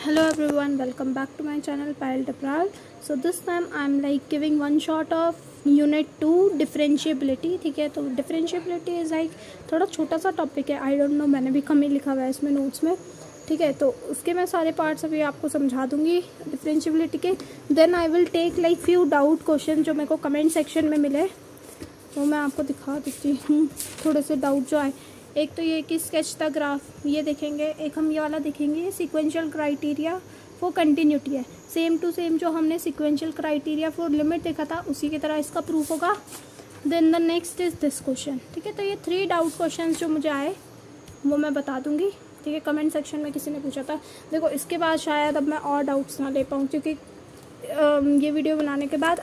Hello everyone, welcome back to my channel Payal Tapral. So this time I'm like giving one shot of unit 2 differentiability. ठीक है, तो differentiability is like थोड़ा छोटा सा topic है. I don't know, मैंने भी कम ही लिखा हुआ है इसमें नोट्स में. ठीक है, तो उसके मैं सारे पार्ट्स अभी आपको समझा दूंगी डिफरेंशिएबिलिटी के. Then I will take like few doubt question जो मेरे को कमेंट सेक्शन में मिले, वो मैं आपको दिखा देती हूँ. थोड़े से डाउट जो आए, एक तो ये कि स्केच द ग्राफ, ये देखेंगे. एक हम ये वाला देखेंगे, सीक्वेंशियल क्राइटेरिया फॉर कंटिन्यूटी है. सेम टू सेम जो हमने सीक्वेंशियल क्राइटेरिया फॉर लिमिट देखा था उसी की तरह इसका प्रूफ होगा. Then the next is this question. ठीक है, तो ये 3 डाउट क्वेश्चन जो मुझे आए वो मैं बता दूंगी. ठीक है, कमेंट सेक्शन में किसी ने पूछा था. देखो इसके बाद शायद अब मैं और डाउट्स ना ले पाऊँ, क्योंकि ये वीडियो बनाने के बाद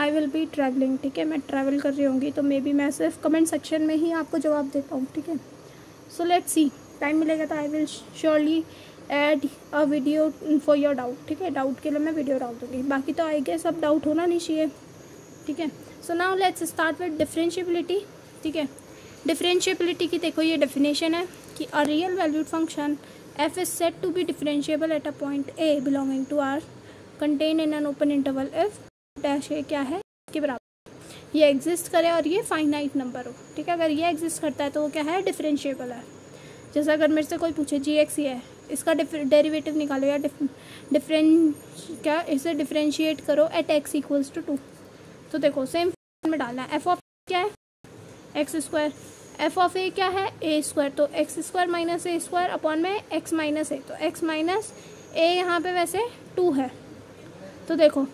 आई विल बी ट्रैवलिंग. ठीक है, मैं ट्रैवल कर रही होंगी, तो मे बी मैं सिर्फ कमेंट सेक्शन में ही आपको जवाब दे पाऊँ. ठीक है, सो लेट्स सी. टाइम मिलेगा तो I will surely add a video for your doubt. ठीक है, डाउट के लिए मैं वीडियो डाल दूँगी. बाकी तो आई गेस अब डाउट होना नहीं चाहिए. ठीक है, so now let's start with differentiability. ठीक है, डिफरेंशिएबिलिटी की देखो ये डेफिनेशन है कि a real valued function f is said to be differentiable at a point a belonging to R contain in an open interval if dash a क्या है के बराबर, ये एग्जिस्ट करे और ये फाइनाइट नंबर हो. ठीक है, अगर ये एग्जिस्ट करता है तो वो क्या है, डिफरेंशिएबल है. जैसे अगर मेरे से कोई पूछे जी एक्स ये है, इसका डेरिवेटिव निकालो या क्या इसे डिफरेंशिएट करो एट एक्स इक्वल्स टू 2. तो देखो सेम में डालना है. एफ ऑफ क्या है, एक्स स्क्वायर. एफ ऑफ ए क्या है, ए स्क्वायर. तो एक्स स्क्वायर माइनस ए स्क्वायर अपॉन में एक्स माइनस ए. तो एक्स माइनस ए यहाँ पे वैसे 2 है. तो देखो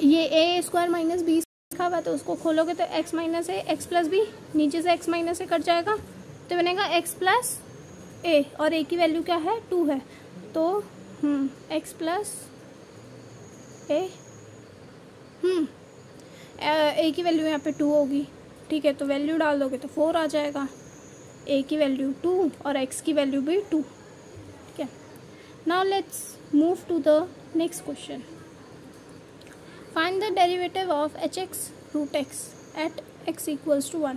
ये ए स्क्वायर माइनस बी लिखा हुआ है, तो उसको खोलोगे तो एक्स माइनस ए एक्स प्लस बी, नीचे से एक्स माइनस ए कट जाएगा तो बनेगा एक्स प्लस ए, और ए की वैल्यू क्या है, 2 है. तो एक्स प्लस ए ए की वैल्यू यहाँ पे 2 होगी. ठीक है, तो वैल्यू डाल दोगे तो 4 आ जाएगा. ए की वैल्यू 2 और एक्स की वैल्यू भी 2. ठीक है, now let's move to the next question. Find the derivative of h x root x at x equals to 1.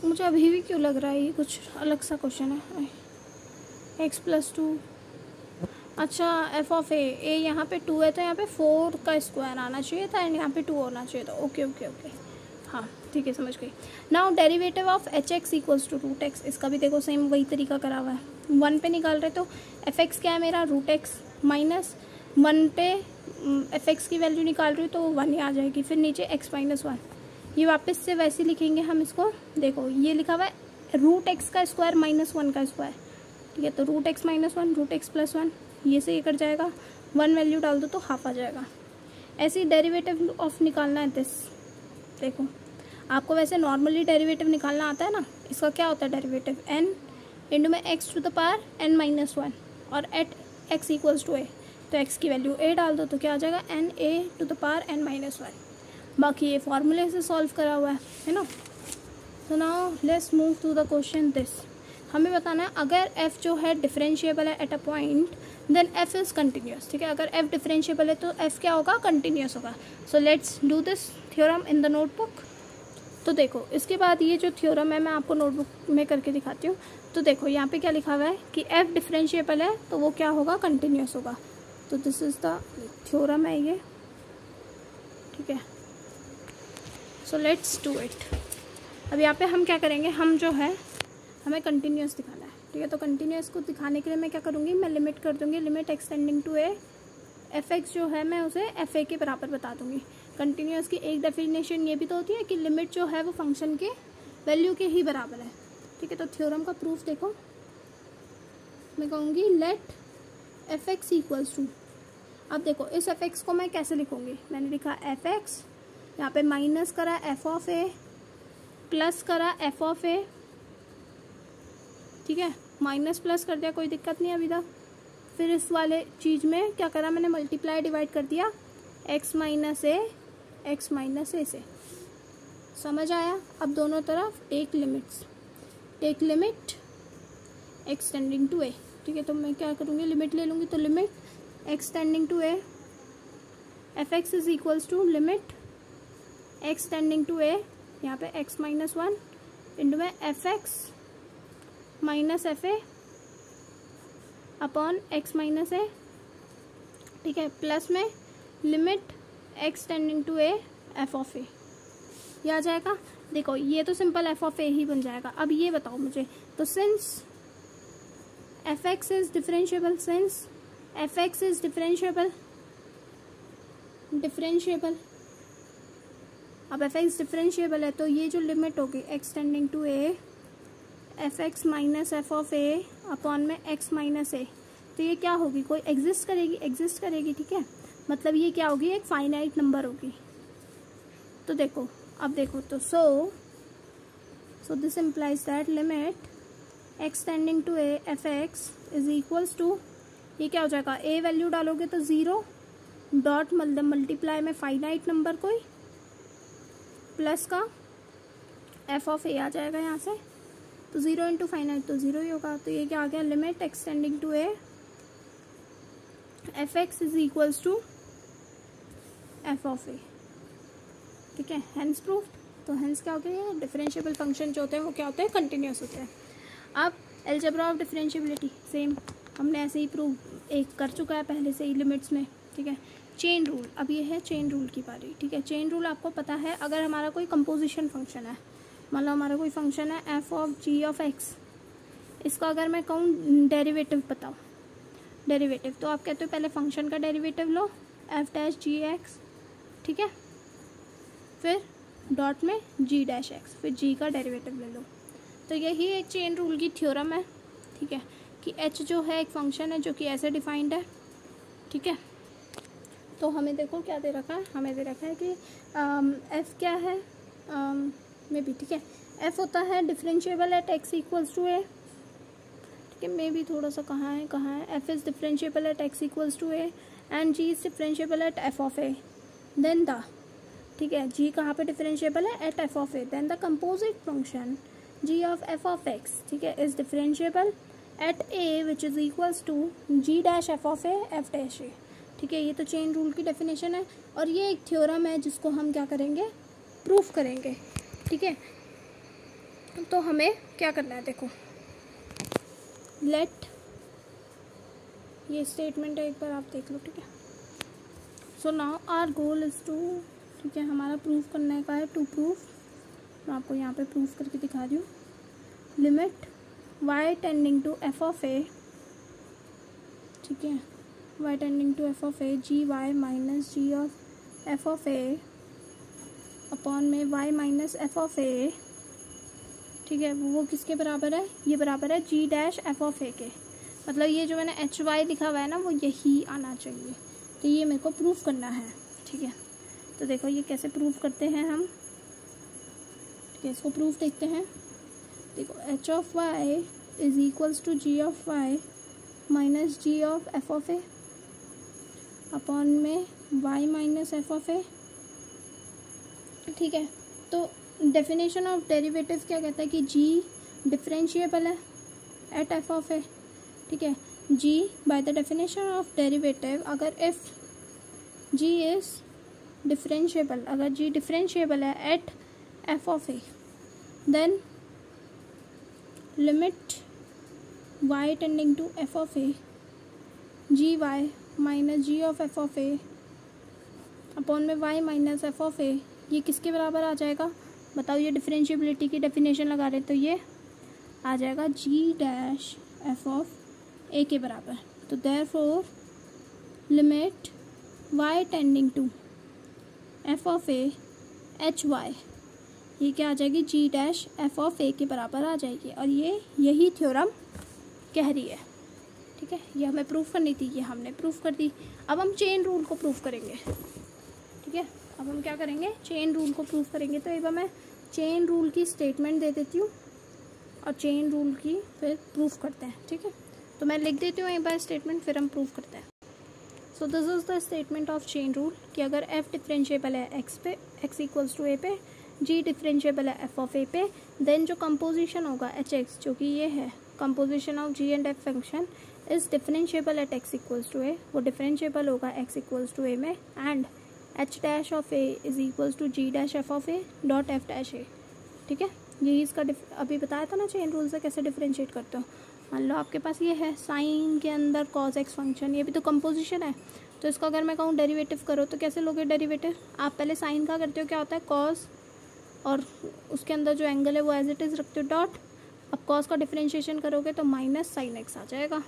मुझे अभी भी क्यों लग रहा है ये कुछ अलग सा क्वेश्चन है. एक्स प्लस 2, अच्छा एफ ऑफ ए यहाँ पे 2 है तो यहाँ पे 4 का स्क्वायर आना चाहिए था एंड यहाँ पे 2 होना चाहिए था. ओके ओके ओके, हाँ ठीक है, समझ गई. Now derivative of h x equals to root x, इसका भी देखो सेम वही तरीका करा हुआ है. 1 पे निकाल रहे तो एफ एक्स क्या है मेरा, रूट एक्स माइनस 1 पे एफ एक्स की वैल्यू निकाल रही हूँ तो 1 ही आ जाएगी. फिर नीचे एक्स माइनस 1, ये वापस से वैसे लिखेंगे हम इसको. देखो ये लिखा हुआ है रूट एक्स का स्क्वायर माइनस 1 का स्क्वायर. ठीक है, तो root x minus 1 root x plus 1, ये से ये कट जाएगा. 1 वैल्यू डाल दो तो हाफ आ जाएगा. ऐसे ही डेरिवेटिव ऑफ निकालना है दिस. देखो आपको वैसे नॉर्मली डेरिवेटिव निकालना आता है ना, इसका क्या होता है डेरिवेटिव, एन इंटू में x to the power n minus 1 और at x equals to a. तो एक्स की वैल्यू ए डाल दो तो क्या आ जाएगा, n a to the power n minus 1. बाकी ये फॉर्मूले से सॉल्व करा हुआ है ना. तो now let's move to the question this. हमें बताना है अगर f जो है डिफरेंशिएबल है at a point then f is continuous. ठीक है, अगर f डिफरेंशिएबल है तो f क्या होगा, कंटिन्यूस होगा. So let's do this theorem in the notebook. तो देखो इसके बाद ये जो थ्योरम है मैं आपको नोटबुक में करके दिखाती हूँ. तो देखो यहाँ पे क्या लिखा हुआ है कि f डिफरेंशिएबल है तो वो क्या होगा, कंटिन्यूस होगा. तो दिस इज द थ्योरम है ये. ठीक है, सो लेट्स डू इट. अब यहाँ पे हम क्या करेंगे, हम जो है हमें कंटिन्यूस दिखाना है. ठीक है, तो कंटिन्यूस को दिखाने के लिए मैं क्या करूँगी, मैं लिमिट कर दूँगी, limit extending to a. F x जो है मैं उसे एफ ए के बराबर बता दूँगी. कंटिन्यूस की एक डेफिनेशन ये भी तो होती है कि लिमिट जो है वो फंक्शन के वैल्यू के ही बराबर है. ठीक है, तो थ्योरम का प्रूफ देखो, मैं कहूँगी let f x equals to. अब देखो इस एफ एक्स को मैं कैसे लिखूँगी, मैंने लिखा एफ एक्स, यहाँ पे माइनस करा एफ ऑफ ए प्लस करा एफ ऑफ ए. ठीक है, माइनस प्लस कर दिया, कोई दिक्कत नहीं अभी तक. फिर इस वाले चीज़ में क्या करा मैंने, मल्टीप्लाई डिवाइड कर दिया एक्स माइनस ए से. समझ आया. अब दोनों तरफ take limits, take limit extending to a. ठीक है, तो मैं क्या करूँगी, लिमिट ले लूँगी. तो limit extending to a f x is equals to limit extending to a, यहाँ पे एक्स माइनस 1 इंटू में f x minus f a upon x minus a, ठीक है, प्लस में limit x tending to a f of a, ये आ जाएगा। देखो ये तो सिंपल एफ ऑफ ए ही बन जाएगा। अब ये बताओ मुझे, तो since f x is differentiable, since f x is differentiable, अब एफ एक्स डिफरेंशिएबल है तो ये जो लिमिट होगी x tending to a f x minus f of a upon में एक्स माइनस ए, तो ये क्या होगी, कोई एग्जिस्ट करेगी, ठीक है, मतलब ये क्या होगी, एक फाइनाइट नंबर होगी। तो देखो अब देखो, तो so this implies that limit x tending to a f x is equals to, ये क्या हो जाएगा, ए वैल्यू डालोगे तो 0 डॉट मतलब मल्टीप्लाई में फाइनाइट नंबर कोई प्लस का एफ ऑफ ए आ जाएगा यहाँ से, तो 0 इंटू फाइनाइट तो 0 ही होगा। तो ये क्या आ गया, limit x tending to a f x is equals to f of a, ठीक है, हेंस प्रूफ। तो हेंस क्या हो गया, डिफरेंशिएबल फंक्शन जो होते हैं वो क्या होते हैं, कंटिन्यूस होते हैं। अब अलजेब्रा ऑफ डिफरेंशिएबिलिटी सेम हमने ऐसे ही प्रूव एक कर चुका है पहले से ही लिमिट्स में, ठीक है। चेन रूल, अब ये है चेन रूल की बारी, ठीक है। चेन रूल आपको पता है, अगर हमारा कोई कंपोजिशन फंक्शन है, मान लो हमारा कोई फंक्शन है f of g of x, इसका अगर मैं कहूँ डेरिवेटिव बताओ, डेरिवेटिव, तो आप कहते हो पहले फंक्शन का डेरिवेटिव लो एफ डैश जी एक्स, ठीक है, फिर डॉट में जी डैश एक्स, फिर जी का डेरिवेटिव ले लो। तो यही एक चेन रूल की थ्योरम है, ठीक है, कि एच जो है एक फंक्शन है जो कि ऐसे डिफाइंड है, ठीक है। तो हमें देखो क्या दे रखा है, हमें दे रखा है कि एफ क्या है मे बी, ठीक है, एफ होता है differentiable eight x equals to a, ठीक है, मे बी थोड़ा सा कहाँ है, F is differentiable eight x equals to A and ji is differentiable eight f of a, then the, ठीक है, जी कहाँ पे डिफरेंशिएबल है, at f of a, then the composite function ji of f of x, ठीक है, is differentiable eight A which is equals to g dash f of A F dash ए, ठीक है। ये तो चेन रूल की definition है और ये एक थ्योरम है जिसको हम क्या करेंगे, प्रूफ करेंगे, ठीक है। तो हमें क्या करना है, देखो लेट, ये स्टेटमेंट है, एक बार आप देख लो, ठीक है। So now our goal is to, ठीक है, हमारा प्रूफ करने का है, टू प्रूफ, मैं आपको यहाँ पे प्रूफ करके दिखा रही हूँ, limit y tending to f of a, ठीक है, y tending to f of a g y minus g of f of a upon में y minus f of a, ठीक है, वो किसके बराबर है, ये बराबर है g dash f of a के, मतलब ये जो मैंने एच वाई लिखा हुआ है ना वो यही आना चाहिए, तो ये मेरे को प्रूफ करना है, ठीक है। तो देखो ये कैसे प्रूफ करते हैं हम, ठीक है, इसको प्रूफ देखते हैं। देखो h of y is equals to g of y minus g of f of a upon में y minus f of a, ठीक है। तो डेफिनेशन ऑफ डेरिवेटिव क्या कहता है कि जी डिफरेंशिएबल है एट एफ ऑफ ए, ठीक है, g by the definition of derivative, अगर इफ जी इज डिफरेंशिएबल, अगर जी डिफरेंशिएबल है at f of a, then limit y tending to f of a g y minus g of f of a upon में y minus f of a, ये किसके बराबर आ जाएगा बताओ, ये differentiability की डेफिनेशन लगा रहे तो ये आ जाएगा g dash f of a के बराबर। तो therefore limit y tending to f of a h y, ये क्या आ जाएगी, g dash f of a के बराबर आ जाएगी, और ये यही थ्योरम कह रही है, ठीक है। ये हमें प्रूफ करनी थी, ये हमने प्रूफ कर दी। अब हम चेन रूल को प्रूफ करेंगे, ठीक है। अब हम क्या करेंगे, चेन रूल को प्रूफ करेंगे। तो एक बार मैं चेन रूल की स्टेटमेंट दे देती हूँ और चेन रूल की फिर प्रूफ करते हैं, ठीक है। तो मैं लिख देती हूँ एक बार स्टेटमेंट, फिर हम प्रूफ करते हैं। So this is the statement of chain rule कि अगर f डिफरेंशिएबल है x पे, x इक्वल्स टू a पे, g डिफरेंशिएबल है f ऑफ a पे, देन जो कंपोजिशन होगा hx, जो कि ये है composition of g and f function, is differentiable at x equals to a, वो डिफरेंशिएबल होगा x इक्वल्स टू a में, and h dash of a is equals to g dash f of a dot f dash a, ठीक है। यही इसका अभी बताया था ना चेन रूल से कैसे डिफरेंशिएट करते हो। मान लो आपके पास ये है साइन के अंदर कॉस एक्स फंक्शन, ये भी तो कंपोजिशन है, तो इसका अगर मैं कहूँ डेरिवेटिव करो तो कैसे लोगे डेरिवेटिव? आप पहले साइन का करते हो, क्या होता है कॉस, और उसके अंदर जो एंगल है वो एज इट इज़ रखते हो डॉट। अब कॉस का डिफरेंशिएशन करोगे तो माइनस साइन एक्स आ जाएगा।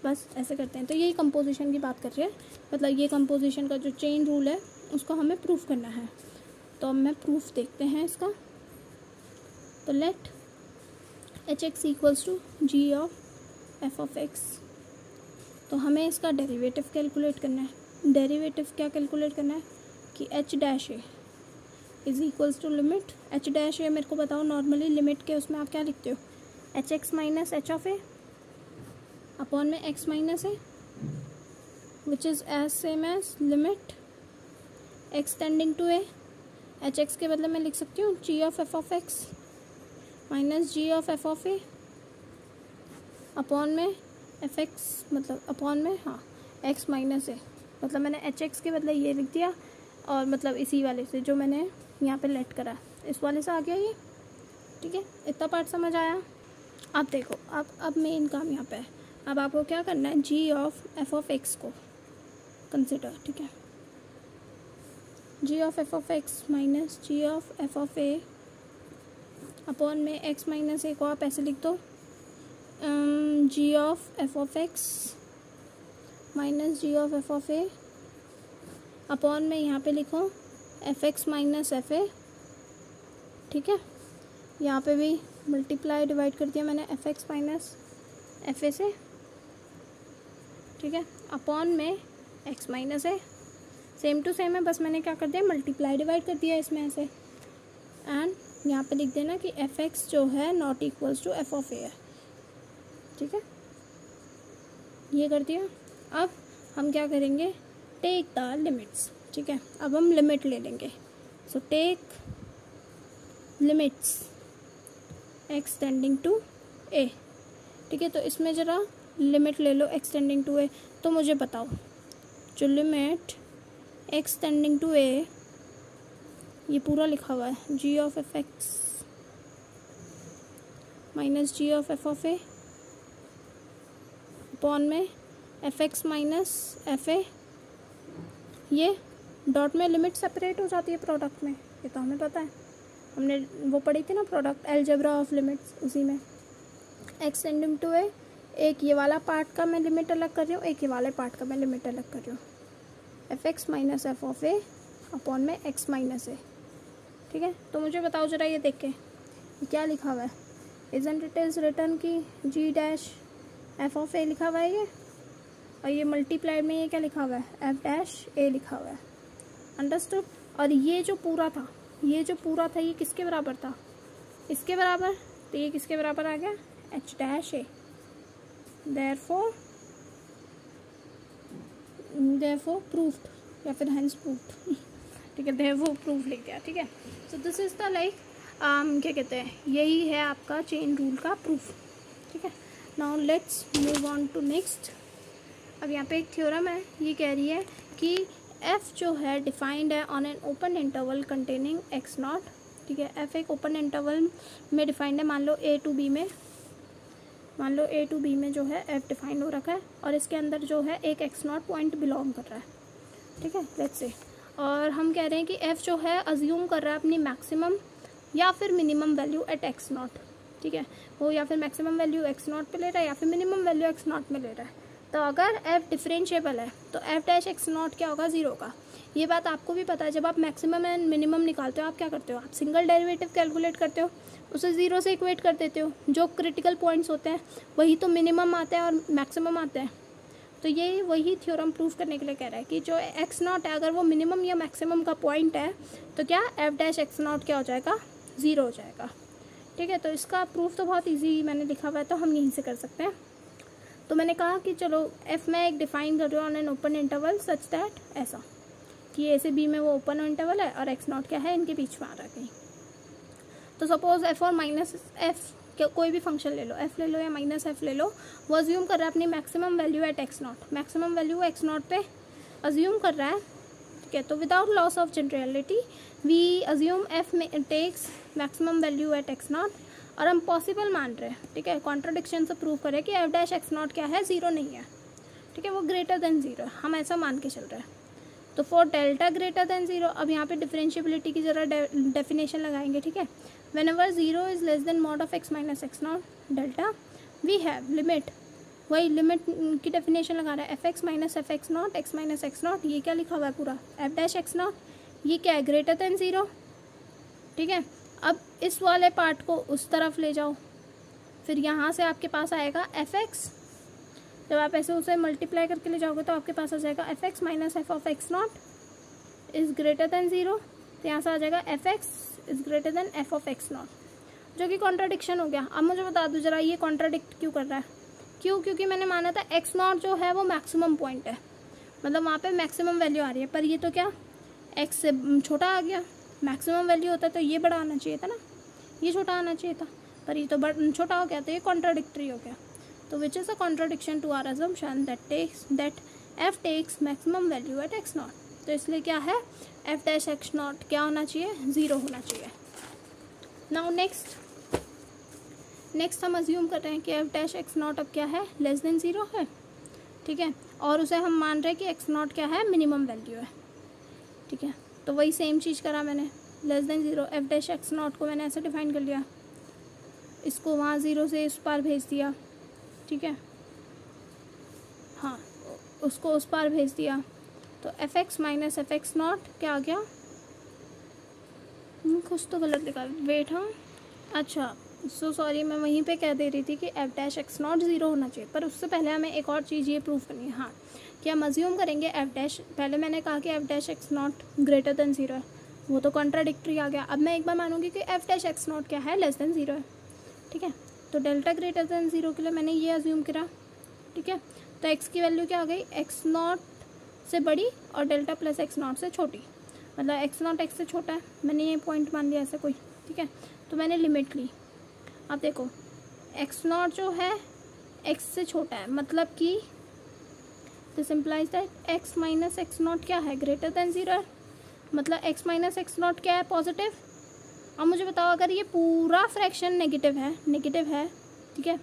बस ऐसे करते हैं। तो यही कंपोजिशन की बात कर रही है, मतलब ये कंपोजिशन का जो चेन रूल है उसको हमें प्रूफ करना है। तो अब मैं प्रूफ देखते हैं इसका। तो let h x equals to g of f of x. तो हमें इसका डेरिवेटिव कैलकुलेट करना है। डेरिवेटिव क्या कैलकुलेट करना है कि h dash a is equals to limit h dash a. मेरे को बताओ नॉर्मली लिमिट के उसमें आप क्या लिखते हो? H x minus h of a upon में x minus a, which is as same as limit x tending to a. H x के बदले मैं लिख सकती हूँ g of f of x minus g of f of a upon में f x, मतलब upon में हाँ एक्स माइनस ए, मतलब मैंने एच एक्स के बदले ये लिख दिया, और मतलब इसी वाले से जो मैंने यहाँ पे लेट करा इस वाले से आ गया ये। ठीक है, इतना पार्ट समझ आया? अब देखो, अब मेन काम यहाँ पे है। अब आपको क्या करना है, g of f of x को कंसिडर। ठीक है, g of f of x minus g of f of a upon में एक्स माइनस ए को आप ऐसे लिख दो, g of f of x minus g of f of a upon में यहाँ पे लिखो f x minus f a. ठीक है, यहाँ पे भी मल्टीप्लाई डिवाइड कर दिया मैंने f x minus f a से। ठीक है, अपॉन में x minus a, same to same है, बस मैंने क्या कर दिया मल्टीप्लाई डिवाइड कर दिया इसमें ऐसे। एंड यहाँ पे लिख देना कि एफ एक्स जो है not equals to f of a है। ठीक है, ये कर दिया। अब हम क्या करेंगे, टेक द लिमिट्स। ठीक है, अब हम लिमिट ले लेंगे। So take limits x tending to a. ठीक है, तो इसमें ज़रा लिमिट ले लो एक्स टेंडिंग टू ए। तो मुझे बताओ जो limit x tending to a, ये पूरा लिखा हुआ है g of f x minus g of f of a upon में f x minus f a, ये डॉट में लिमिट सेपरेट हो जाती है प्रोडक्ट में, ये तो हमें पता है, हमने वो पढ़ी थी ना प्रोडक्ट अलजेब्रा ऑफ लिमिट्स, उसी में एक्स टेंडिंग टू ए, एक ये वाला पार्ट का मैं लिमिट अलग कर रही हूँ, एक ये वाले पार्ट का मैं लिमिट अलग कर रही हूँ, F x minus f of a upon में एक्स माइनस ए। ठीक है, तो मुझे बताओ जरा ये देख के क्या लिखा हुआ है, इजंट इट इज़ रिटर्न की जी डैश एफ ऑफ ए लिखा हुआ है ये, और ये मल्टीप्लाइड में ये क्या लिखा हुआ है एफ डैश ए लिखा हुआ है। अंडरस्टूड? और ये जो पूरा था, ये जो पूरा था ये किसके बराबर था, इसके बराबर, तो ये किसके बराबर आ गया एच डैश ए। देयरफॉर प्रूफ्ड या फिर हेंस प्रूफ्ड। ठीक है, देयरफॉर प्रूफ लिख दिया। ठीक है, so this is the like क्या कहते हैं, यही है आपका चेन रूल का प्रूफ। ठीक है, now let's move on to next. अब यहाँ पे एक थ्योरम है, ये कह रही है कि f जो है डिफाइंड है on an open interval containing x nought. ठीक है, f एक ओपन इंटरवल में डिफाइंड है, मान लो a टू b में जो है f डिफाइंड हो रखा है, और इसके अंदर जो है एक x नॉट पॉइंट बिलोंग कर रहा है। ठीक है, लेट्स से, और हम कह रहे हैं कि f जो है अज्यूम कर रहा है अपनी मैक्सिमम या फिर minimum value at x nought. ठीक है, वो या फिर मैक्सिमम वैल्यू x नॉट पे ले रहा है या फिर मिनिमम वैल्यू x नॉट में ले रहा है। तो अगर f डिफरेंशिएबल है तो f डैश एक्स नॉट क्या होगा, ज़ीरो का। ये बात आपको भी पता है, जब आप मैक्सिमम एंड मिनिमम निकालते हो आप क्या करते हो, आप सिंगल डेरिवेटिव कैलकुलेट करते हो, उसे ज़ीरो से इक्वेट कर देते हो, जो क्रिटिकल पॉइंट्स होते हैं वही तो मिनिमम आते हैं और मैक्सिमम आते हैं। तो ये वही थ्योरम प्रूफ करने के लिए कह रहा है कि जो एक्स नॉट है अगर वो मिनिमम या मैक्सिमम का पॉइंट है तो क्या f डैश एक्स नॉट क्या हो जाएगा, ज़ीरो हो जाएगा। ठीक है, तो इसका प्रूफ तो बहुत ईजी मैंने लिखा हुआ है, तो हम यहीं से कर सकते हैं। तो मैंने कहा कि चलो f में एक डिफाइन कर रही हूँ on an open interval such that, ऐसा कि a से b में वो ओपन इंटरवल है और x नॉट क्या है इनके बीच में आ रहा है कहीं। तो सपोज f और माइनस f कोई भी फंक्शन ले लो, f ले लो या माइनस f ले लो, वो अज्यूम कर रहा है अपनी maximum value at x nought, maximum value x nought पे अज्यूम कर रहा है। ठीक है, तो without loss of generality we assume f में takes maximum value at x nought और हम पॉसिबल मान रहे हैं, ठीक है, कॉन्ट्रडिक्शन से प्रूव करें कि एफ डैश एक्स नॉट क्या है, ज़ीरो नहीं है, ठीक है, वो ग्रेटर देन ज़ीरो, हम ऐसा मान के चल रहे हैं। तो for delta greater than zero, अब यहाँ पे डिफरेंशिएबिलिटी की ज़रा डेफिनेशन लगाएंगे, ठीक है। Whenever zero is less than mod of x minus x nought delta, we have limit, वही लिमिट की डेफिनेशन लगा रहा है, f x minus f x nought x minus x not, ये क्या लिखा हुआ है पूरा, एफ डैश एक्स नॉट, ये क्या है, ग्रेटर देन ज़ीरो, ठीक है। अब इस वाले पार्ट को उस तरफ ले जाओ, फिर यहाँ से आपके पास आएगा एफ एक्स, जब आप ऐसे उसे मल्टीप्लाई करके ले जाओगे तो आपके पास आ जाएगा F x minus f of x not is greater than zero, तो यहाँ से आ जाएगा F x is greater than F of x not, जो कि कॉन्ट्राडिक्शन हो गया। अब मुझे बता दो जरा ये कॉन्ट्राडिक्ट क्यों कर रहा है, क्यों, क्योंकि मैंने माना था एक्स नॉट जो है वो मैक्सिमम पॉइंट है, मतलब वहाँ पे मैक्सिमम वैल्यू आ रही है, पर ये तो क्या एक्स से छोटा आ गया, मैक्सिमम वैल्यू होता तो ये बड़ा आना चाहिए था ना, ये छोटा आना चाहिए था, पर ये तो छोटा हो गया, तो ये कॉन्ट्राडिक्टरी हो गया। तो which is a contradiction to our assumption that f takes maximum value at x not, तो इसलिए क्या है, एफ डैश एक्स नॉट क्या होना चाहिए, ज़ीरो होना चाहिए। नाउ नेक्स्ट हम अज्यूम कर रहे हैं कि एफ डैश एक्स नॉट अब क्या है, लेस देन ज़ीरो है, ठीक है, और उसे हम मान रहे हैं कि एक्स नॉट क्या है, मिनिमम वैल्यू है, ठीक है। तो वही सेम चीज़ करा मैंने, less than zero, F dash x not को मैंने ऐसे डिफाइन कर लिया, इसको वहाँ ज़ीरो से इस पार भेज दिया, ठीक है, हाँ, उसको उस पार भेज दिया, तो F x minus f x naught क्या आ गया, कुछ तो गलत लिखा, वेट, हाँ, अच्छा सो सॉरी, मैं वहीं पे कह दे रही थी कि F dash x not zero होना चाहिए, पर उससे पहले हमें एक और चीज़ ये प्रूव करनी है, हाँ, कि हम अज्यूम करेंगे एफ डैश, पहले मैंने कहा कि F dash x not greater than zero है, वो तो कॉन्ट्राडिक्टरी आ गया। अब मैं एक बार मानूंगी कि एफ डैश एक्स नॉट क्या है, लेस देन ज़ीरो है, ठीक है। तो डेल्टा ग्रेटर देन ज़ीरो के लिए मैंने ये अज्यूम करा, ठीक है। तो एक्स की वैल्यू क्या आ गई, एक्स नॉट से बड़ी और डेल्टा प्लस एक्स नॉट से छोटी, मतलब एक्स नॉट एक्स से छोटा है, मैंने ये पॉइंट मान लिया ऐसे कोई, ठीक है। तो मैंने लिमिट ली, अब देखो एक्स नॉट जो है एक्स से छोटा है, मतलब कि this implies that x minus x naught क्या है, ग्रेटर देन ज़ीरो है, मतलब एक्स माइनस एक्स नॉट क्या है, पॉजिटिव। अब मुझे बताओ अगर ये पूरा फ्रैक्शन नेगेटिव है, ठीक है,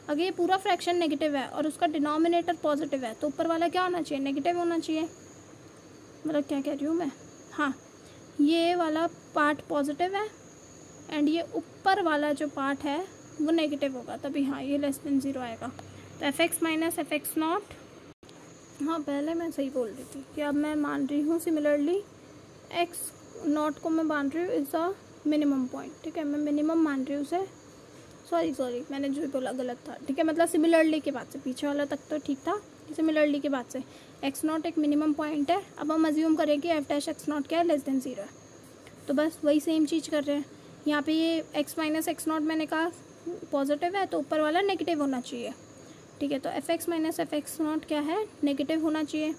अगर ये पूरा फ्रैक्शन नेगेटिव है और उसका डिनोमिनेटर पॉजिटिव है, तो ऊपर वाला क्या होना चाहिए, नेगेटिव होना चाहिए, मतलब क्या कह रही हूँ मैं, हाँ, ये वाला पार्ट पॉजिटिव है एंड ये ऊपर वाला जो पार्ट है वो नेगेटिव होगा, तभी हाँ ये लेस देन ज़ीरो आएगा। तो F x minus f x not, हाँ पहले मैं सही बोल रही थी कि अब मैं मान रही हूँ सिमिलरली एक्स नॉट को मैं मान रही हूँ इज़ अ मिनिमम पॉइंट, ठीक है, मैं मिनिमम मान रही हूँ उसे, सॉरी मैंने जो बोला गलत था, ठीक है, मतलब सिमिलरली के बाद से, पीछे वाला तक तो ठीक था, सिमिलरली के बाद से एक्स नॉट एक मिनिमम पॉइंट है। अब हम अज्यूम करें कि एफ डैश एक्स नॉट क्या है, लेस देन ज़ीरो है, तो बस वही सेम चीज़ कर रहे हैं। यहाँ पे ये एक्स माइनस एक्स नॉट मैंने कहा पॉजिटिव है, तो ऊपर वाला नेगेटिव होना चाहिए, ठीक है। तो F x minus f x naught क्या है, नेगेटिव होना चाहिए,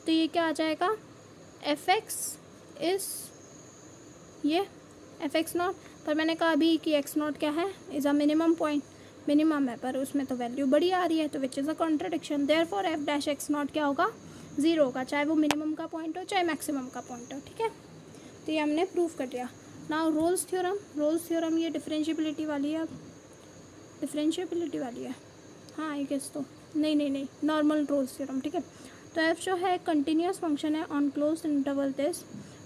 तो ये क्या आ जाएगा, एफ एक्स इज़ ये एफ एक्स नॉट, पर मैंने कहा अभी कि एक्स नॉट क्या है, is a minimum point, minimum है पर उसमें तो वैल्यू बड़ी आ रही है, तो which is a contradiction, therefore F dash x naught क्या होगा, ज़ीरो होगा, चाहे वो मिनिमम का पॉइंट हो चाहे मैक्सिमम का पॉइंट हो, ठीक है। तो ये हमने प्रूव कर दिया। नाउ रोल्स थ्योरम ये डिफरेंशिएबिलिटी वाली है, अब डिफरेंशिएबिलिटी वाली है, हाँ आई गेस, तो नहीं नॉर्मल रोल्स थ्योरम, ठीक है। तो एफ जो है कंटिन्यूस फंक्शन है ऑन क्लोज इंटरवल दिस,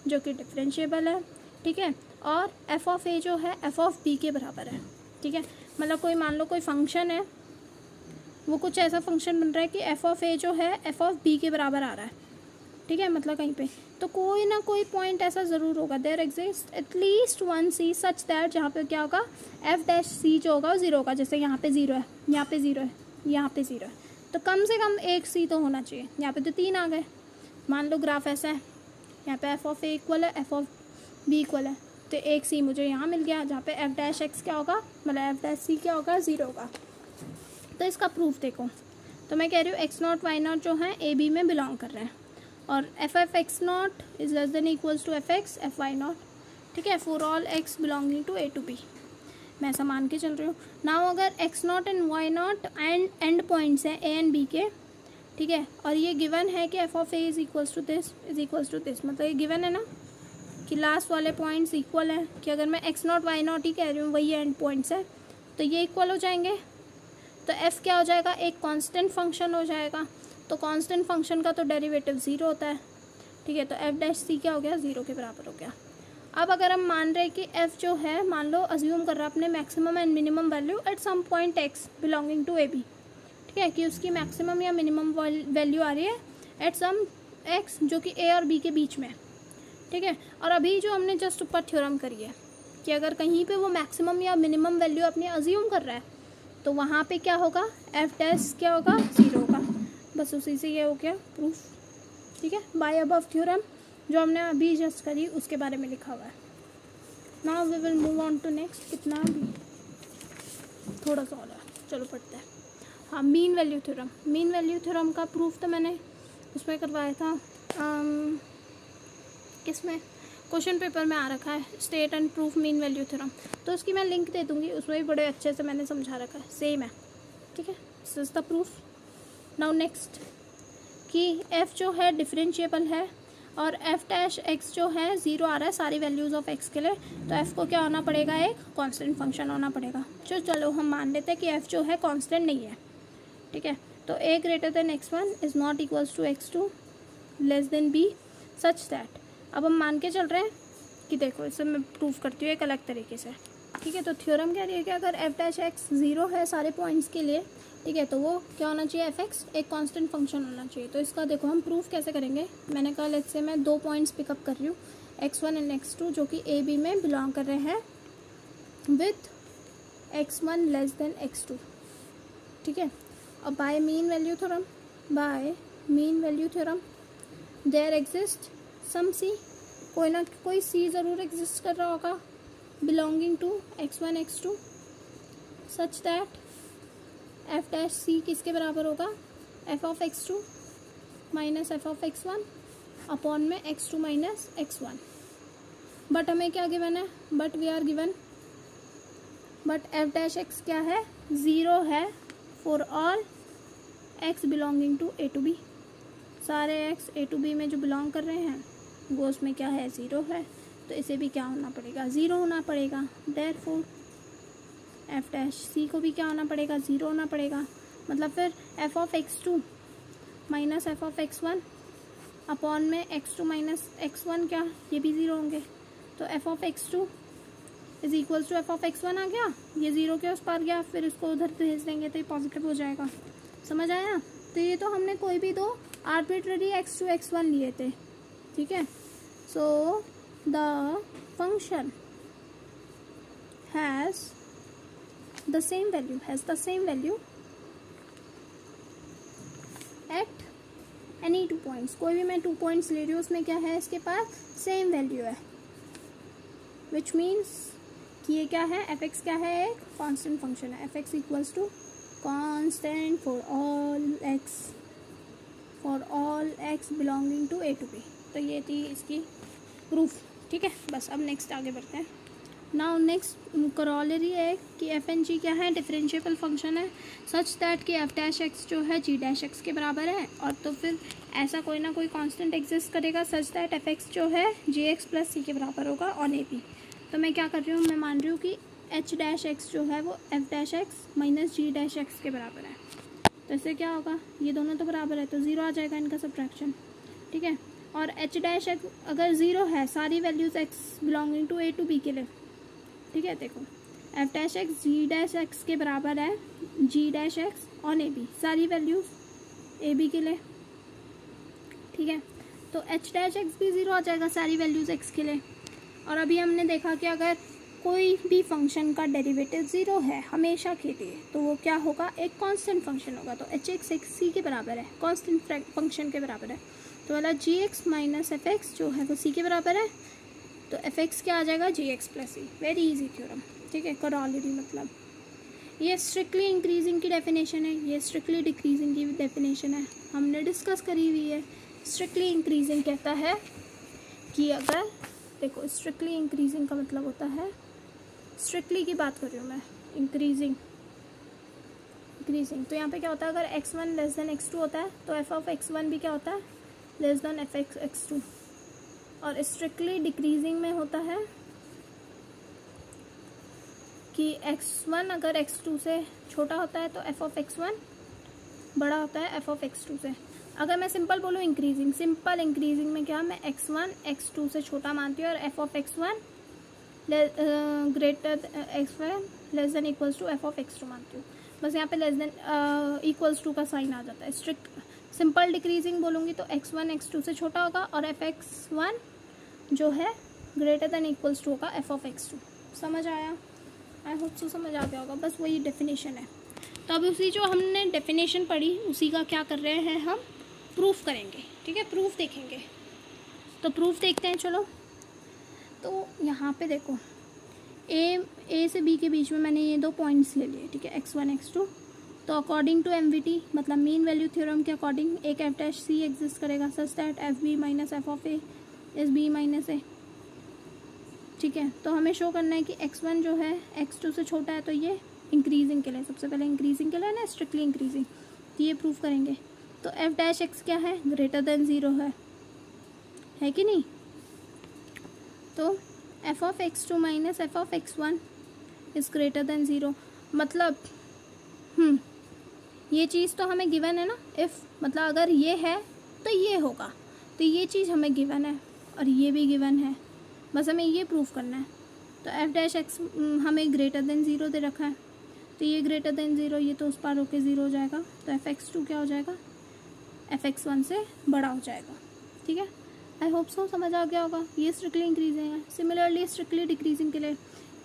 जो कि डिफरेंशिएबल है, ठीक है, और एफ ऑफ ए जो है एफ ऑफ बी के बराबर है, ठीक है। मतलब कोई मान लो कोई फंक्शन है, वो कुछ ऐसा फंक्शन बन रहा है कि एफ ऑफ ए जो है एफ ऑफ बी के बराबर आ रहा है, ठीक है, मतलब कहीं पे तो कोई ना कोई पॉइंट ऐसा ज़रूर होगा, there exist at least one c such that जहाँ पे क्या होगा, एफ डैश सी जो होगा वो ज़ीरो होगा, जैसे यहाँ पे ज़ीरो है, यहाँ पे ज़ीरो है, यहाँ पे ज़ीरो है, तो कम से कम एक सी तो होना चाहिए। यहाँ पे तो तीन आ गए, मान लो ग्राफ ऐसा है, यहाँ पे एफ ऑफ ए इक्वल है, एफ ऑफ बी इक्वल है, तो एक सी मुझे यहाँ मिल गया, जहाँ पे एफ डैश एक्स क्या होगा, मतलब एफ डैश सी क्या होगा, ज़ीरो होगा। तो इसका प्रूफ देखो, तो मैं कह रही हूँ एक्स नॉट वाई नॉट जो है ए बी में बिलोंग कर रहे हैं, और f f x not is less than equals to f x f y not, ठीक है, for all x belonging to a to b, मैं ऐसा मान के चल रही हूँ। नाउ अगर x nought and y nought and points हैं ए एंड बी के, ठीक है, और ये गिवन है कि f of a is equals to this मतलब ये गिवन है ना कि लास्ट वाले पॉइंट्स इक्वल हैं, कि अगर मैं एक्स नॉट वाई नॉट ही कह रही हूँ वही एंड पॉइंट्स है, तो ये इक्वल हो जाएंगे। तो f क्या हो जाएगा, एक कांस्टेंट फंक्शन हो जाएगा। तो कांस्टेंट फंक्शन का तो डेरिवेटिव 0 होता है, ठीक है। तो f डैश c क्या हो गया, 0 के बराबर हो गया। अब अगर हम मान रहे हैं कि f जो है, मान लो अज्यूम कर रहा है अपने maximum and minimum value at some point x belonging to ab, ठीक है, कि उसकी मैक्सिमम या मिनिमम वैल्यू आ रही है एट सम x जो कि a और b के बीच में, ठीक है। और अभी जो हमने जस्ट ऊपर थ्योरम करी है कि अगर कहीं पे वो मैक्सिमम या मिनिमम वैल्यू अपनी अज्यूम कर रहा है तो वहाँ पे क्या होगा, f डैश क्या होगा, 0 होगा। बस उसी से ये हो गया प्रूफ, ठीक है। बाय अबव थ्योरम जो हमने अभी जस्ट करी उसके बारे में लिखा हुआ है। Now we will move on to next. कितना भी थोड़ा सा और है, चलो पढ़ते हैं। हाँ, mean value theorem. Mean value theorem का प्रूफ तो मैंने उसमें करवाया था, किसमें, क्वेश्चन पेपर में आ रखा है, state and proof mean value theorem. तो उसकी मैं लिंक दे दूँगी, उसमें भी बड़े अच्छे से मैंने समझा रखा है, सेम है, ठीक है। This is the proof. Now next कि f जो है डिफरेंशिएबल है और f डैश x जो है 0 आ रहा है सारी वैल्यूज़ ऑफ x के लिए, तो f को क्या होना पड़ेगा, एक कांस्टेंट फंक्शन होना पड़ेगा। चलो हम मान लेते हैं कि f जो है कांस्टेंट नहीं है, ठीक है। तो a greater than x1 is not equals to x2 less than b such that. अब हम मान के चल रहे हैं कि देखो, इसे मैं प्रूफ करती हूँ एक अलग तरीके से, ठीक है। तो थ्योरम कह रही है कि अगर f डैश x 0 है सारे पॉइंट्स के लिए, ठीक है, तो वो क्या होना चाहिए, f(x) एक कांस्टेंट फंक्शन होना चाहिए। तो इसका देखो हम प्रूफ कैसे करेंगे। मैंने कहा लेट्स से मैं 2 पॉइंट्स पिकअप कर रही हूँ, x1 एंड x2 जो कि a b में बिलोंग कर रहे हैं with x1 less then x2, ठीक है। अब by mean value theorem there exist some c, कोई ना कोई c ज़रूर एग्जिस्ट कर रहा होगा belonging to x1 x2 such that f dash c किसके बराबर होगा, f of x2 minus f of x1 upon में x2 माइनस x1। बट हमें क्या गिवन है, but we are given, but f dash x क्या है, 0 है for all x belonging to a to b। सारे x a टू b में जो बिलोंग कर रहे हैं वो उसमें क्या है, 0 है। तो इसे भी क्या होना पड़ेगा, 0 होना पड़ेगा। देयरफॉर f डैश c को भी क्या होना पड़ेगा, 0 होना पड़ेगा। मतलब फिर f of x2 minus f of x1 upon में x2 माइनस x1 क्या, ये भी 0 होंगे। तो f of x2 is equals to f of x1 आ गया, ये 0 के उस पार गया, फिर उसको उधर भेज देंगे तो ये पॉजिटिव हो जाएगा। समझ आया। तो ये तो हमने कोई भी दो आर्बिट्ररी x2 x1 लिए थे, ठीक है। So the function has the same value at any 2 points। कोई भी मैं 2 points ले रही हूँ, उसमें क्या है, इसके पास सेम वैल्यू है, विच मीन्स कि ये क्या है, f(x) क्या है, एक कांस्टेंट फंक्शन है। f(x) equals to constant for all x belonging to a to b। तो ये थी इसकी प्रूफ, ठीक है। बस अब नेक्स्ट आगे बढ़ते हैं। नाउ नेक्स्ट करोलरी है कि एफ एन जी क्या है, डिफरेंशिएबल फंक्शन है सच दैट कि एफ डैश एक्स जो है जी डैश एक्स के बराबर है। और तो फिर ऐसा कोई ना कोई कांस्टेंट एग्जिस्ट करेगा सच दैट एफ एक्स जो है जी एक्स प्लस सी के बराबर होगा ऑन ए पी। तो मैं क्या कर रही हूँ, मैं मान रही हूँ कि एच डैश एक्स जो है वो एफ डैश एक्स माइनस जी डैश एक्स के बराबर है। तो इससे क्या होगा, ये दोनों तो बराबर है तो 0 आ जाएगा इनका सब्ट्रैक्शन, ठीक है। और एच डैश एक्स अगर 0 है सारी values x belonging to a to b के लिए, ठीक है। देखो f dash x g dash x के बराबर है g dash x on a b, सारी वैल्यूज ए बी के लिए, ठीक है। तो एच डैश एक्स भी 0 आ जाएगा सारी वैल्यूज एक्स के लिए। और अभी हमने देखा कि अगर कोई भी फंक्शन का डेरिवेटिव 0 है हमेशा के लिए तो वो क्या होगा, एक कांस्टेंट फंक्शन होगा। तो एच एक्स एक्स सी के बराबर है, कांस्टेंट फंक्शन के बराबर है। तो वाला जी एक्स माइनस एफ एक्स जो है वो सी के बराबर है, तो एफ एक्स क्या आ जाएगा, जी एक्स प्लस सी। वेरी इजी थ्योरम, ठीक है। करोलरी मतलब ये स्ट्रिक्टली इंक्रीजिंग की डेफिनेशन है, ये स्ट्रिक्टली डिक्रीजिंग की डेफिनेशन है, हमने डिस्कस करी हुई है। स्ट्रिक्टली इंक्रीजिंग कहता है कि अगर देखो स्ट्रिक्टली इंक्रीजिंग का मतलब होता है, स्ट्रिक्टली की बात कर रही हूँ मैं, इंक्रीजिंग तो यहाँ पे क्या होता है, अगर x1 लेस देन x2 होता है तो f ऑफ x1 भी क्या होता है, less than F x x2। और स्ट्रिक्टली डिक्रीजिंग में होता है कि x1 अगर x2 से छोटा होता है तो f ऑफ x1 बड़ा होता है f ऑफ x2 से। अगर मैं सिंपल बोलूँ इंक्रीजिंग, सिंपल इंक्रीजिंग में क्या, मैं x1 x2 से छोटा मानती हूँ और f of x1 greater x1 less than equals to f of x2 मानती हूँ। बस यहाँ पे लेस देन इक्वल्स टू का साइन आ जाता है। स्ट्रिक्ट सिंपल डिक्रीजिंग बोलूँगी तो x1 x2 से छोटा होगा और f(x1) जो है ग्रेटर देन इक्वल्स टू होगा f ऑफ x2। समझ आया? आई होप सो समझ आ गया होगा। बस वही डेफिनेशन है। तो अब उसी जो हमने डेफिनेशन पढ़ी उसी का क्या कर रहे हैं, हम प्रूफ करेंगे। ठीक है, प्रूफ देखेंगे। तो प्रूफ देखते हैं। चलो, तो यहाँ पे देखो ए से बी के बीच में मैंने ये दो पॉइंट्स ले लिए। ठीक है, x1 x2। तो अकॉर्डिंग टू MVT मतलब मीन वैल्यू थ्योरम के अकॉर्डिंग एक f' c एग्जिस्ट करेगा such that fb minus f of a is b minus a। ठीक है, तो हमें शो करना है कि x1 जो है x2 से छोटा है, तो ये इंक्रीजिंग के लिए, सबसे पहले इंक्रीजिंग के लिए ना, स्ट्रिक्टली इंक्रीजिंग, तो ये प्रूफ करेंगे। तो f' क्या है, ग्रेटर देन 0 है कि नहीं? तो f of x2 minus f of x1 is greater than 0। मतलब ये चीज़ तो हमें गिवन है ना। इफ़ मतलब अगर ये है तो ये होगा, तो ये चीज़ हमें गिवन है और ये भी गिवन है, बस हमें ये प्रूफ करना है। तो f' हमें ग्रेटर देन 0 दे रखा है, तो ये ग्रेटर देन 0, ये तो उस पार होके 0 हो जाएगा। तो f(x2) क्या हो जाएगा, f(x1) से बड़ा हो जाएगा। ठीक है, आई होप सो समझ आ गया होगा। ये स्ट्रिक्टली इंक्रीजिंग है। सिमिलरली स्ट्रिक्टली डिक्रीजिंग के लिए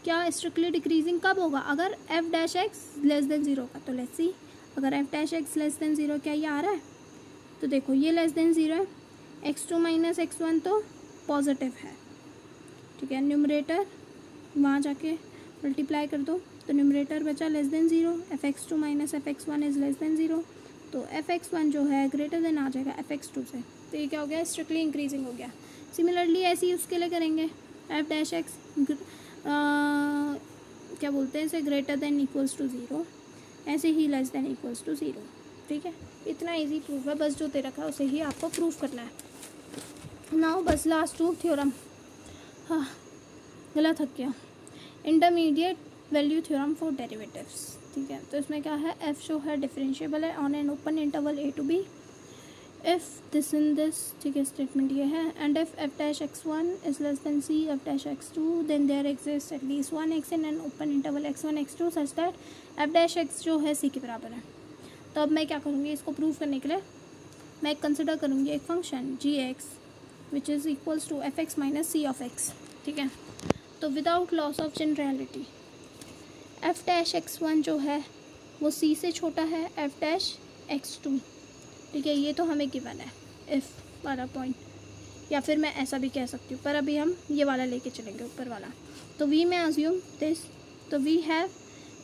क्या, स्ट्रिक्टली डिक्रीजिंग कब होगा, अगर f' लेस देन 0 का। तो लेट्स सी, अगर f' लेस देन 0, क्या ये आ रहा है? तो देखो ये लेस देन 0 है, x2 माइनस x1 तो पॉजिटिव है। ठीक है, न्यूमरेटर वहाँ जाके मल्टीप्लाई कर दो, तो न्यूमरेटर बचा less than 0, f(x2) minus f(x1) is less then 0, तो f(x1) जो है ग्रेटर देन आ जाएगा f(x2) से। तो ये क्या हो गया, स्ट्रिक्टली इंक्रीजिंग हो गया। सिमिलरली ऐसे ही उसके लिए करेंगे, f' क्या बोलते हैं इसे, ग्रेटर देन इक्वल्स टू 0, ऐसे ही लेस देन इक्वल्स टू 0। ठीक है, इतना इजी प्रूफ है, बस जो दे रखा है उसे ही आपको प्रूफ करना है। नाउ बस लास्ट टू थ्योरम। हाँ, गला थक गया। Intermediate value theorem for derivatives. ठीक है, तो इसमें क्या है, f जो है डिफरेंशिएबल है on an open interval a to b if this in this. ठीक है, स्टेटमेंट ये है। And if f'(x1) is less than c f'(x2) then there exist at least one x in an open interval x1 x2 such that f' जो है c के बराबर है। तो अब मैं क्या करूँगी, इसको प्रूव करने के लिए मैं कंसिडर करूँगी एक function gx which is equals to f(x) minus c of x। ठीक है, तो without loss of generality f'(x1) जो है वो c से छोटा है f'(x2). ठीक है, ये तो हमें गिवन है इफ़ वाला पॉइंट, या फिर मैं ऐसा भी कह सकती हूँ, पर अभी हम ये वाला लेके चलेंगे ऊपर वाला। तो v में अज्यूम दिस, तो we have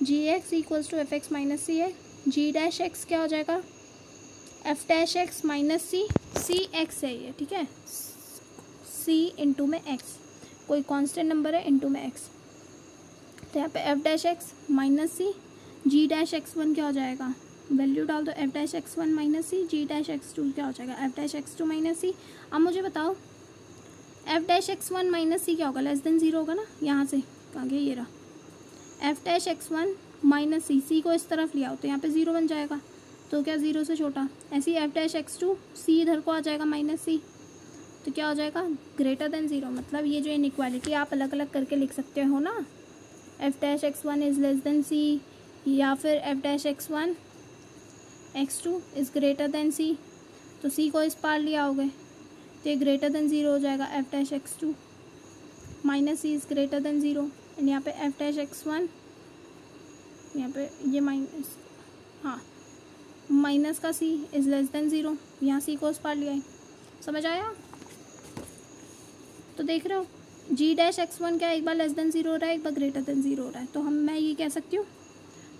gx equals to f(x) minus c है। g' क्या हो जाएगा, f' माइनस c x है ये। ठीक है, c इंटू में x, कोई कांस्टेंट नंबर है इंटू में x, तो यहाँ पे f' माइनस c, g'(x1) क्या हो जाएगा, वैल्यू डाल दो, f'(x1) माइनस सी, g'(x2) क्या हो जाएगा, f'(x2) माइनस सी। अब मुझे बताओ f'(x1) माइनस सी क्या होगा, लेस देन 0 होगा ना। यहाँ से कहाँ गया, ये रहा f'(x1) माइनस सी को इस तरफ लिया हो तो यहाँ पे 0 बन जाएगा, तो क्या 0 से छोटा। ऐसे ही f'(x2) सी इधर को आ जाएगा माइनस सी, तो क्या हो जाएगा, ग्रेटर देन 0। मतलब ये जो इनइक्वालिटी आप अलग अलग करके लिख सकते हो ना, f'(x1) इज़ लेस देन सी, या फिर f'(x1) x2 is greater than c, तो c को इस पार लिया होगे तो ये ग्रेटर देन 0 हो जाएगा। f'(x2) minus c is greater than 0, and यहाँ पे f'(x1) यहाँ पे ये माइनस, हाँ माइनस का c इज़ लेस देन 0, यहाँ c को इस पार लिया है। समझ आया? तो देख रहे हो g'(x1) क्या एक बार लेस देन 0 हो रहा है, एक बार ग्रेटर देन 0 हो रहा है, तो मैं ये कह सकती हूँ।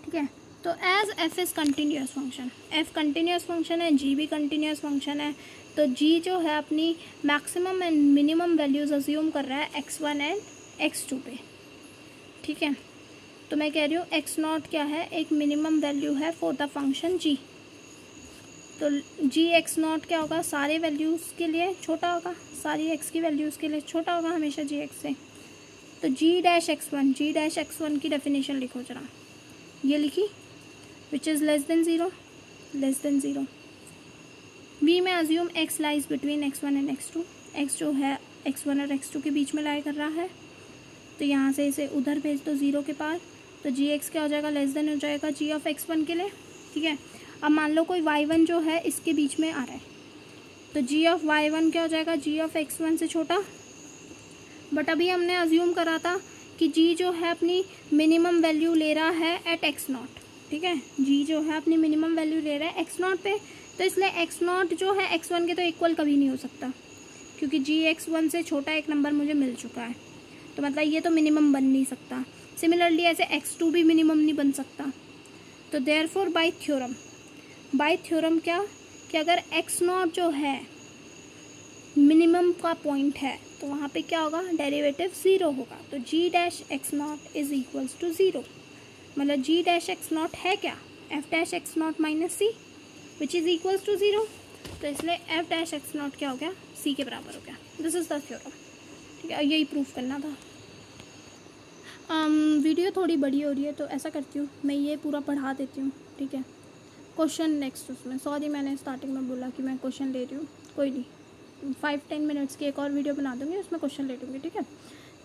ठीक है, तो as f is continuous function, f continuous function है, g भी कंटिन्यूस फंक्शन है, तो g जो है अपनी maximum and minimum values assume कर रहा है x1 एंड x2 पे। ठीक है, तो मैं कह रही हूँ x0 क्या है, एक मिनिमम वैल्यू है फॉर द फंक्शन g। तो g(x0) क्या होगा, सारे वैल्यूज़ के लिए छोटा होगा, सारी x की वैल्यूज़ के लिए छोटा होगा हमेशा gx से। तो जी डैश एक्स वन की डेफिनेशन लिखो जरा, ये लिखी, which is less than zero. B में assume x lies between x one and x two, x जो है एक्स वन और एक्स टू के बीच में लाई कर रहा है, तो यहाँ से इसे उधर भेज दो ज़ीरो के पार, तो जी एक्स क्या हो जाएगा, लेस देन हो जाएगा जी ऑफ एक्स वन के लिए। ठीक है, अब मान लो कोई वाई वन जो है इसके बीच में आ रहा है, तो जी ऑफ वाई वन क्या हो जाएगा, जी ऑफ एक्स वन से छोटा। बट अभी हमने अज्यूम करा था कि जी जो है अपनी मिनिमम वैल्यू ले रहा है एट एक्स नॉट। ठीक है, जी जो है अपनी मिनिमम वैल्यू ले रहा है एक्स नॉट पे, तो इसलिए एक्स नॉट जो है एक्स वन के तो इक्वल कभी नहीं हो सकता, क्योंकि जी एक्स वन से छोटा एक नंबर मुझे मिल चुका है, तो मतलब ये तो मिनिमम बन नहीं सकता। सिमिलरली ऐसे एक्स टू भी मिनिमम नहीं बन सकता। तो देयरफॉर बाय थ्योरम क्या कि अगर एक्स नॉट जो है मिनिमम का पॉइंट है तो वहाँ पे क्या होगा, डेरिवेटिव ज़ीरो होगा। तो g dash x not is equals to zero, मतलब जी डैश एक्स नॉट है क्या, f dash x not minus c which is equals to zero. तो इसलिए एफ डैश एक्स नॉट क्या हो गया, सी के बराबर हो गया। This is the theorem. ठीक है, यही प्रूफ करना था। वीडियो थोड़ी बड़ी हो रही है तो ऐसा करती हूँ मैं ये पूरा पढ़ा देती हूँ। ठीक है, क्वेश्चन नेक्स्ट उसमें, सॉरी मैंने स्टार्टिंग में बोला कि मैं क्वेश्चन ले रही हूँ, कोई नहीं, 5-10 मिनट्स की एक और वीडियो बना दूँगी, उसमें क्वेश्चन ले लूँगी। ठीक है,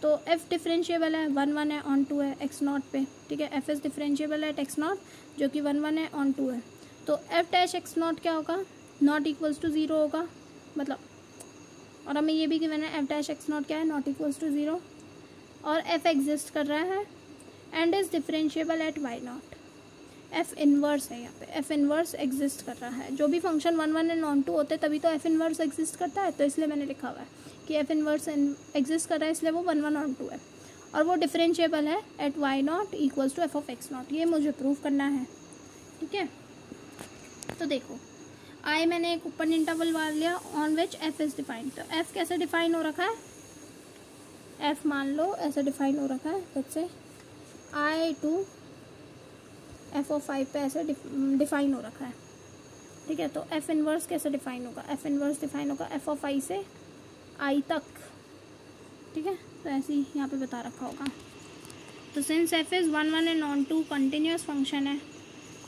तो एफ डिफरेंशिएबल है 1 है ऑन 2 है एक्स नॉट पे। ठीक है, एफ इज़ डिफरेंशिएबल है एट एक्स नॉट जो कि 1 है ऑन 2 है, तो एफ डैश एक्स नॉट क्या होगा, नॉट इक्वल्स टू ज़ीरो होगा, मतलब, और हमें ये भी कि मैंने एफ डैश एक्स नॉट क्या है, नॉट इक्वल्स टू ज़ीरो, और एफ एग्जिस्ट कर रहा है and is differentiable at y naught. F inverse है, यहाँ पे एफ इनवर्स एग्जिस्ट कर रहा है। जो भी फंक्शन 1 एंड ऑन 2 होते तभी तो एफ इनवर्स एग्जिस्ट करता है, तो इसलिए मैंने लिखा हुआ है कि एफ इनवर्स एग्जिस्ट कर रहा है, इसलिए वो 1 ऑन 2 है, और वो डिफरेंशिएबल है at y naught equals to f of x not. ये मुझे प्रूव करना है। ठीक है, तो देखो आई मैंने एक ओपन इंटरवल वार लिया on which F is defined. तो एफ कैसे डिफाइन हो रखा है, एफ मान लो ऐसे डिफाइन हो रखा है, जैसे आई टू एफ ऑफ 5 पे ऐसे डिफाइन हो रखा है। ठीक है, तो एफ इनवर्स कैसे डिफाइन होगा, एफ इनवर्स डिफाइन होगा एफ ऑफ आई से आई तक। ठीक है, तो ऐसे ही यहाँ पे बता रखा होगा। तो since f is 1 and on 2 continuous function है,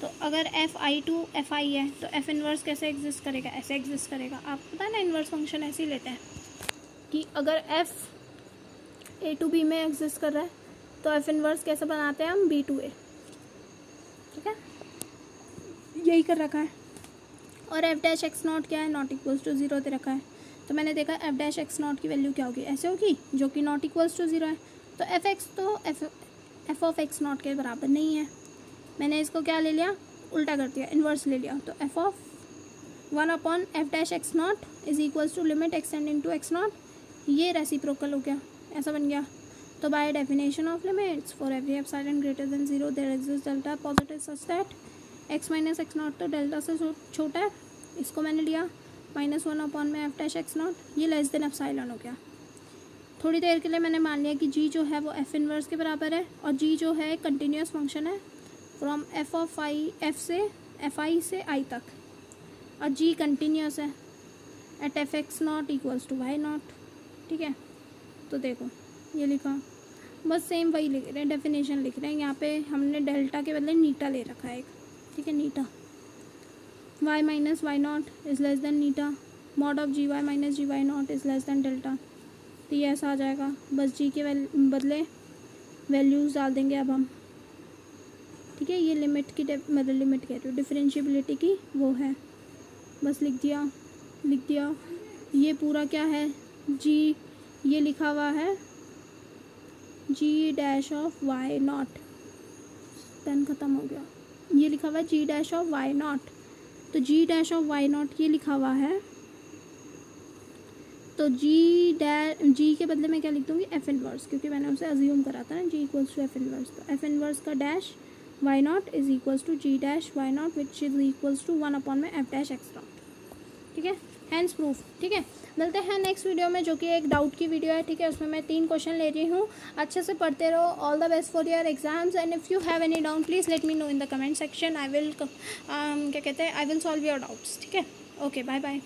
तो अगर f I to f I है तो एफ इनवर्स कैसे एग्जिस्ट करेगा, ऐसे एग्जिस्ट करेगा। आपको पता है ना, इनवर्स फंक्शन ऐसे ही लेते हैं कि अगर एफ ए टू बी में एग्जिस्ट कर रहा है तो एफ इनवर्स कैसे बनाते हैं हम, बी टू ए। ठीक है, यही कर रखा है। और एफ डैश एक्स नॉट क्या है, नॉट इक्वल्स टू ज़ीरो दे रखा है, तो मैंने देखा एफ डैश एक्स नॉट की वैल्यू क्या होगी, ऐसे होगी जो कि नॉट इक्वल्स टू ज़ीरो है। तो एफ एक्स तो एफ ऑफ एक्स नॉट के बराबर नहीं है, मैंने इसको क्या ले लिया, उल्टा कर दिया, इन्वर्स ले लिया। तो f of 1 upon f dash x not is equals to limit extending to x not, ये रेसिप्रोकल हो गया, ऐसा बन गया। तो by definition of limits for every epsilon greater than 0 there exist delta positive such that x minus x not तो delta से छोटा है, इसको मैंने लिया -1 अपॉन में एफ डैश एक्स नॉट, ये लेस देन एप्सिलॉन हो गया। थोड़ी देर के लिए मैंने मान लिया कि जी जो है वो एफ इनवर्स के बराबर है, और जी जो है कंटिन्यूस फंक्शन है from f of I, f से एफ आई से आई तक, और जी कंटिन्यूस है at f x naught equals to y not. ठीक है, तो देखो ये लिखा, बस सेम वही लिख रहे हैं, डेफिनेशन लिख रहे हैं। यहाँ पे हमने डेल्टा के बदले नीटा ले रखा है एक। ठीक है, eta y minus y not is less than eta, mod of g y minus g y not is less than delta. तो ये ऐसा आ जाएगा, बस जी के बदले वैल्यूज़ डाल देंगे अब हम। ठीक है, ये लिमिट की मतलब लिमिट कह रही हूँ, डिफरेंशिएबिलिटी की वो है, बस लिख दिया। ये पूरा क्या है, जी ये लिखा हुआ है g dash of y not, pen ख़त्म हो गया, ये लिखा हुआ है g dash of y not. तो g dash of y not ये लिखा हुआ है, तो जी के बदले मैं क्या लिख दूँगी, एफ इनवर्स, क्योंकि मैंने उसे अज्यूम करा था ना g equals to f inverse. तो एफ इनवर्स का dash y naught is equals to g dash y naught which is equals to 1 upon में एफ डैश एक्स नॉट। ठीक है, हैंस प्रूफ। ठीक है, मिलते हैं नेक्स्ट वीडियो में, जो कि एक डाउट की वीडियो है। ठीक है, उसमें मैं 3 क्वेश्चन ले रही हूँ, अच्छे से पढ़ते रहो। All the best for your exams, and if you have any doubt please let me know in the comment section. I will क्या कहते हैं, I will solve your doubts. ठीक है, ओके, बाय बाय।